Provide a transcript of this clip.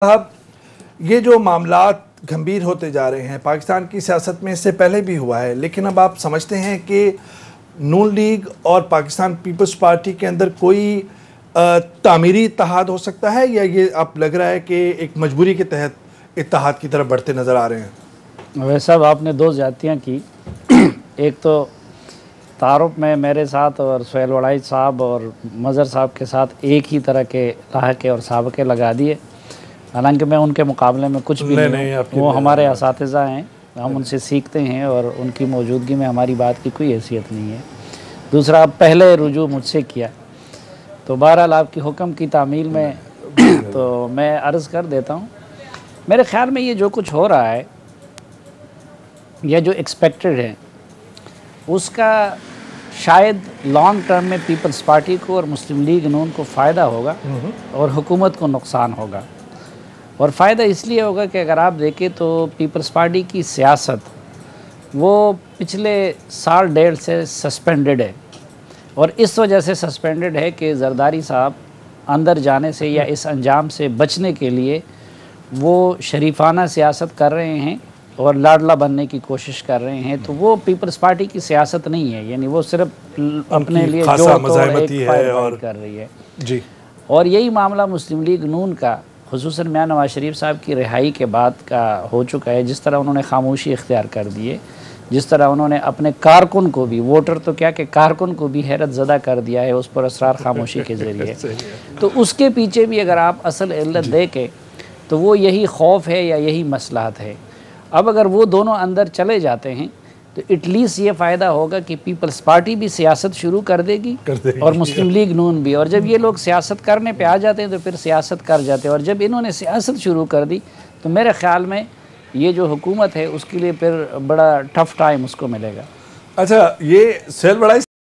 साहब, ये जो मामलात गंभीर होते जा रहे हैं, पाकिस्तान की सियासत में इससे पहले भी हुआ है, लेकिन अब आप समझते हैं कि नून लीग और पाकिस्तान पीपल्स पार्टी के अंदर कोई तामीरी इत्तेहाद हो सकता है, या ये अब लग रहा है कि एक मजबूरी के तहत इत्तेहाद की तरफ बढ़ते नज़र आ रहे हैं? वैसे अब आपने दो ज़्यादतियाँ की। एक तो तारुफ में मेरे साथ और सुहेल वड़ाई साहब और मज़र साहब के साथ एक ही तरह के लाहके और साबके लगा दिए, हालांकि मैं उनके मुकाबले में कुछ भी नहीं, वो हमारे असातिज़ा हैं, हम उनसे सीखते हैं और उनकी मौजूदगी में हमारी बात की कोई हैसियत नहीं है। दूसरा, अब पहले रुजू मुझसे किया, तो बहरहाल आपकी हुक्म की तामील में तो मैं अर्ज़ कर देता हूँ, मेरे ख़्याल में ये जो कुछ हो रहा है या जो एक्सपेक्टेड है उसका शायद लॉन्ग टर्म में पीपल्स पार्टी को और मुस्लिम लीग नून को फ़ायदा होगा और हुकूमत को नुकसान होगा। और फ़ायदा इसलिए होगा कि अगर आप देखें तो पीपल्स पार्टी की सियासत वो पिछले साल डेढ़ से सस्पेंडेड है, और इस वजह से सस्पेंडेड है कि जरदारी साहब अंदर जाने से या इस अंजाम से बचने के लिए वो शरीफाना सियासत कर रहे हैं और लाडला बनने की कोशिश कर रहे हैं। तो वो पीपल्स पार्टी की सियासत नहीं है, यानी वो सिर्फ अपने लिए जो और कर रही है जी। और यही मामला मुस्लिम लीग नून का खुसूसन मियां नवाज शरीफ साहब की रिहाई के बाद का हो चुका है। जिस तरह उन्होंने खामोशी इख्तियार कर दी है, जिस तरह उन्होंने अपने कारकुन को भी, वोटर तो क्या कि कारकुन को भी हैरत ज़दा कर दिया है उस पर असरार खामोशी के ज़रिए, तो उसके पीछे भी अगर आप असल इल्लत देखें तो वो यही खौफ है या यही मसलहत है। अब अगर वो दोनों अंदर चले जाते हैं तो एटलीस्ट ये फ़ायदा होगा कि पीपल्स पार्टी भी सियासत शुरू कर देगी और मुस्लिम लीग नून भी, और जब ये लोग सियासत करने पे आ जाते हैं तो फिर सियासत कर जाते हैं, और जब इन्होंने सियासत शुरू कर दी तो मेरे ख़्याल में ये जो हुकूमत है उसके लिए फिर बड़ा टफ टाइम उसको मिलेगा। अच्छा, ये सुहेल वड़ाई